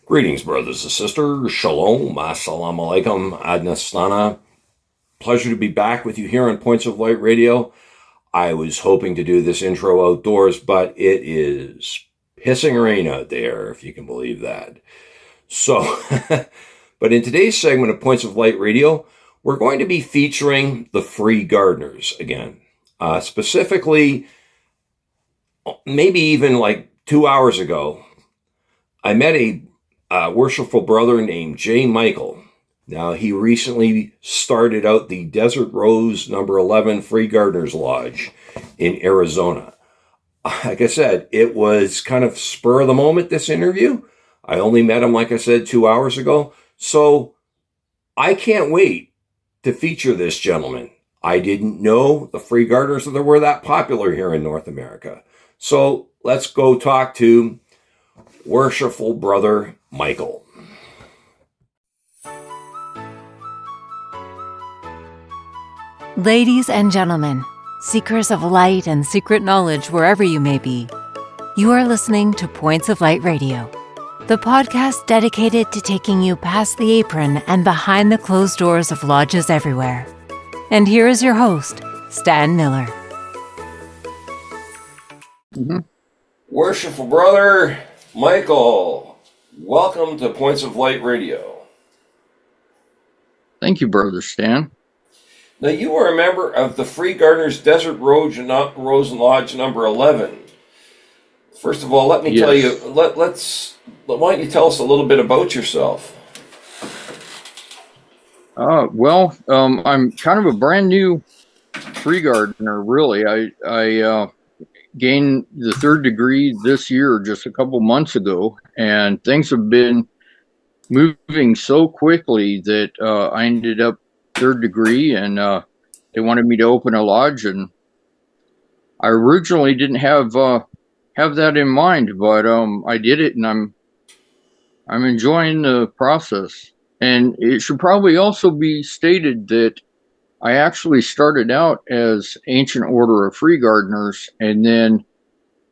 Greetings, brothers and sisters. Shalom, assalamu alaikum, adnastana. Pleasure to be back with you here on Points of Light Radio. I was hoping to do this intro outdoors, but it is pissing rain out there, if you can believe that. So, but in today's segment of Points of Light Radio, we're going to be featuring the free gardeners again. Specifically, maybe even like 2 hours ago, I met a worshipful brother named J. Michael. Now, he recently started out the Desert Rose number 11 Free Gardeners Lodge in Arizona. Like I said, it was kind of spur of the moment, this interview. I only met him, like I said, 2 hours ago. So I can't wait to feature this gentleman. I didn't know the free gardeners were that popular here in North America. So let's go talk to worshipful brother Michael. Ladies and gentlemen, seekers of light and secret knowledge wherever you may be, you are listening to Points of Light Radio, the podcast dedicated to taking you past the apron and behind the closed doors of lodges everywhere. And here is your host, Stan Miller. Worshipful brother Michael, welcome to Points of Light Radio. Thank you, Brother Stan. Now, you are a member of the Free Gardeners Desert Rose Lodge number 11. First of all, let me tell you, why don't you tell us a little bit about yourself? I'm kind of a brand new free gardener, really. I gained the third degree this year, just a couple months ago, and things have been moving so quickly that I ended up third degree, and they wanted me to open a lodge, and I originally didn't have that in mind, but I did it, and I'm enjoying the process. And it should probably also be stated that I actually started out as Ancient Order of Free Gardeners and then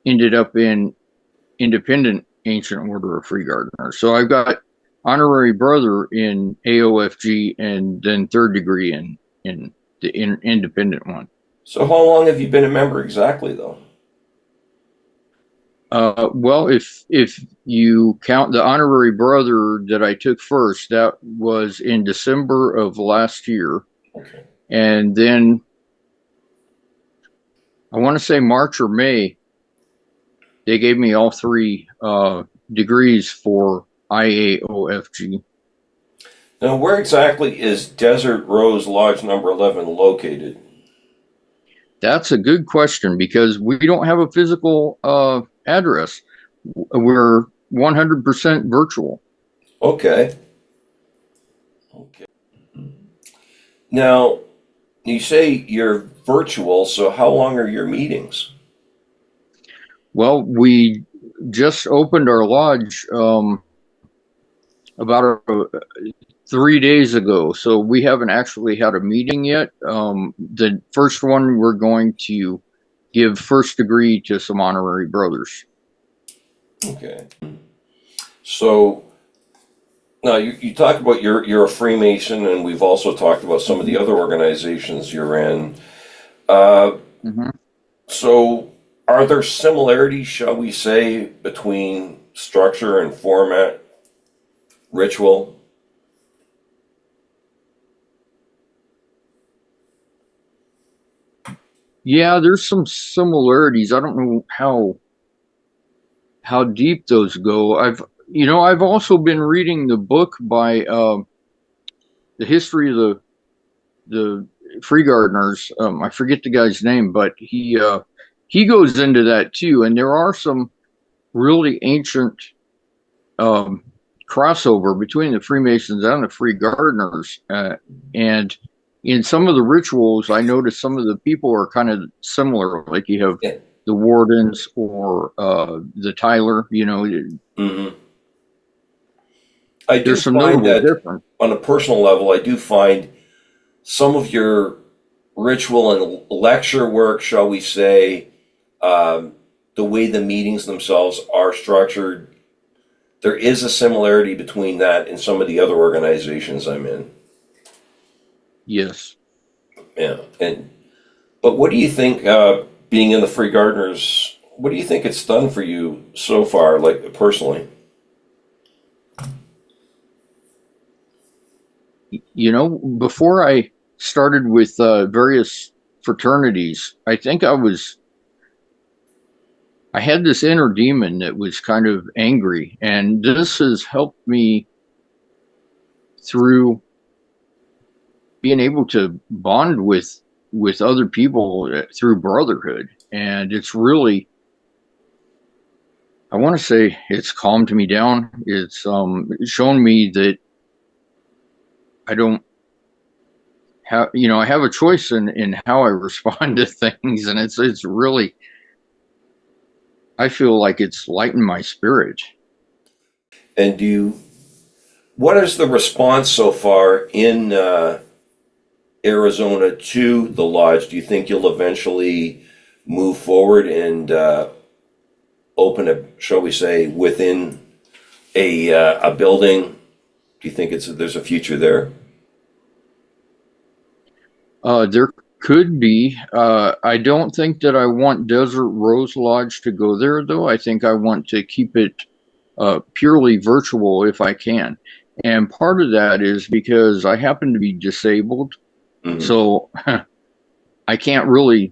ended up in Independent Ancient Order of Free Gardeners. So I've got honorary brother in AOFG and then third degree in the independent one. So how long have you been a member exactly, though? Well, if you count the honorary brother that I took first, that was in December of last year. Okay. And then I want to say March or May, they gave me all three degrees for IAOFG. Now, where exactly is Desert Rose Lodge number 11 located? That's a good question because we don't have a physical address. We're 100% virtual. Okay. Now, you say you're virtual, so how long are your meetings? Well, we just opened our lodge about 3 days ago, so we haven't actually had a meeting yet. The first one, we're going to give first degree to some honorary brothers. Okay. So now you talk about you're a Freemason, and we've also talked about some of the other organizations you're in. So are there similarities, shall we say, between structure and format, ritual? Yeah, there's some similarities. I don't know how deep those go. I've also been reading the book by the history of the free gardeners. I forget the guy's name, but he goes into that too. And there are some really ancient crossover between the Freemasons and the free gardeners, and in some of the rituals, I noticed some of the people are kind of similar. Like you have the Wardens or the Tyler, I do find that on a personal level, I do find some of your ritual and lecture work, shall we say, the way the meetings themselves are structured, there is a similarity between that and some of the other organizations I'm in. Yes. Yeah. But what do you think, being in the Free Gardeners, what do you think it's done for you so far, like personally? Before I started with various fraternities, I had this inner demon that was kind of angry, and this has helped me through being able to bond with other people through brotherhood. And it's really, I want to say, it's calmed me down. It's shown me that I don't have, I have a choice in how I respond to things, and it's really, I feel like it's lightened my spirit. And what is the response so far in Arizona to the lodge? Do you think you'll eventually move forward and open a, shall we say, within a building? Do you think there's a future there? There could be. I don't think that I want Desert Rose Lodge to go there, though. I think I want to keep it purely virtual if I can. And part of that is because I happen to be disabled. Mm-hmm. So I can't really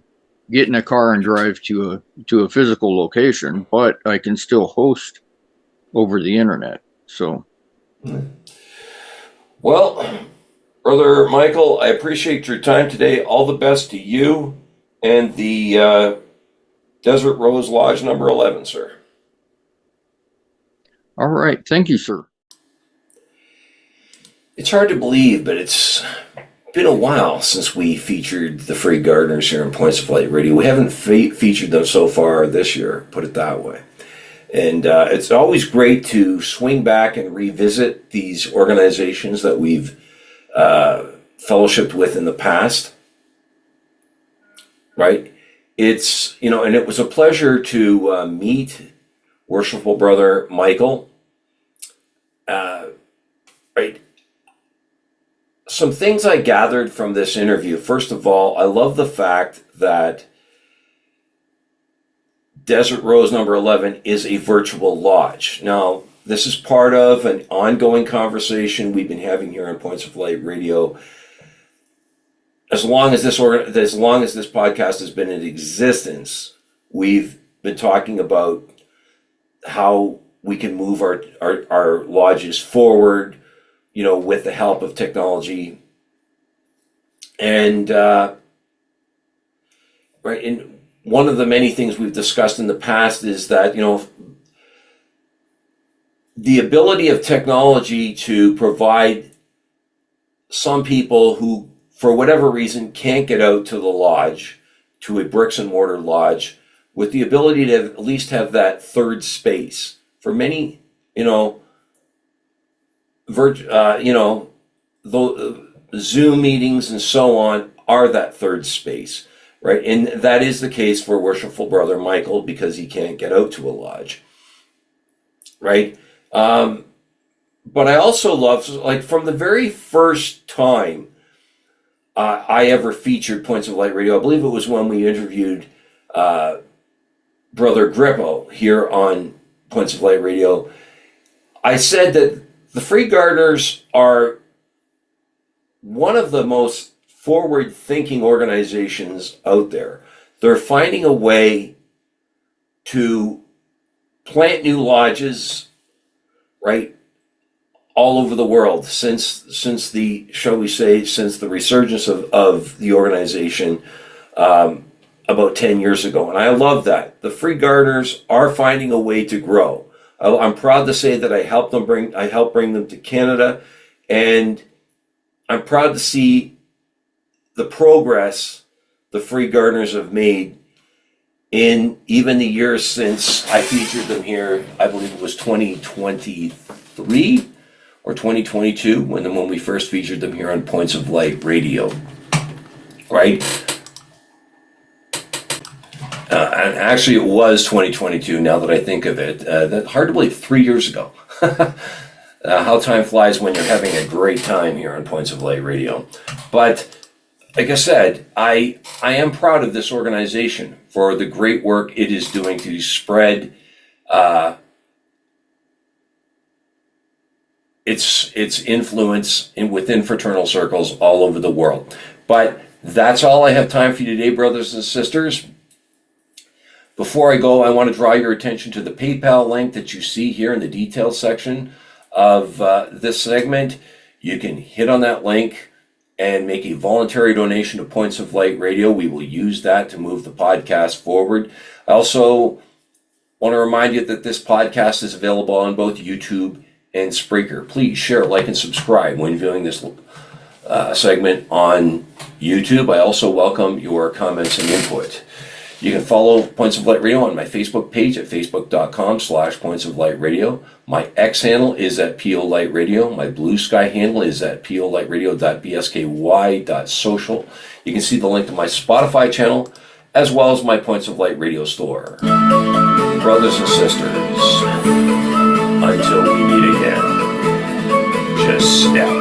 get in a car and drive to a physical location, but I can still host over the internet. So, well, Brother Michael, I appreciate your time today. All the best to you and the Desert Rose Lodge number 11, sir. all right. Thank you, sir. It's hard to believe, but it's been a while since we featured the Free Gardeners here in Points of Light Radio. We haven't featured them so far this year, put it that way. And it's always great to swing back and revisit these organizations that we've fellowshipped with in the past, right? It's, and it was a pleasure to meet Worshipful Brother Michael, right? Some things I gathered from this interview. First of all, I love the fact that Desert Rose number 11 is a virtual lodge. Now, this is part of an ongoing conversation we've been having here on Points of Light Radio. As long as this podcast has been in existence, we've been talking about how we can move our lodges forward, with the help of technology. And right, and one of the many things we've discussed in the past is that, the ability of technology to provide some people who, for whatever reason, can't get out to the lodge, to a bricks and mortar lodge, with the ability to at least have that third space. For many, the Zoom meetings and so on are that third space, right? And that is the case for Worshipful Brother Michael because he can't get out to a lodge, right? But I also love, like, from the very first time I ever featured Points of Light Radio, I believe it was when we interviewed Brother Grippo here on Points of Light Radio, I said that the Free Gardeners are one of the most forward-thinking organizations out there. They're finding a way to plant new lodges, right, all over the world since the, shall we say, since the resurgence of the organization about 10 years ago. And I love that. The Free Gardeners are finding a way to grow. I'm proud to say that I helped bring them to Canada, and I'm proud to see the progress the Free Gardeners have made in even the years since I featured them here. I believe it was 2023 or 2022 when we first featured them here on Points of Light Radio, right? And actually, it was 2022. Now that I think of it, hard to believe, 3 years ago. How time flies when you're having a great time here on Points of Light Radio. But like I said, I am proud of this organization for the great work it is doing to spread its influence within fraternal circles all over the world. But that's all I have time for you today, brothers and sisters. Before I go, I want to draw your attention to the PayPal link that you see here in the details section of this segment. You can hit on that link and make a voluntary donation to Points of Light Radio. We will use that to move the podcast forward. I also want to remind you that this podcast is available on both YouTube and Spreaker. Please share, like, and subscribe when viewing this segment on YouTube. I also welcome your comments and input. You can follow Points of Light Radio on my Facebook page at facebook.com/Points of Light Radio. My X handle is at PO Light Radio. My Bluesky handle is at polightradio.bsky.social. You can see the link to my Spotify channel as well as my Points of Light Radio store. Brothers and sisters, until we meet again, just step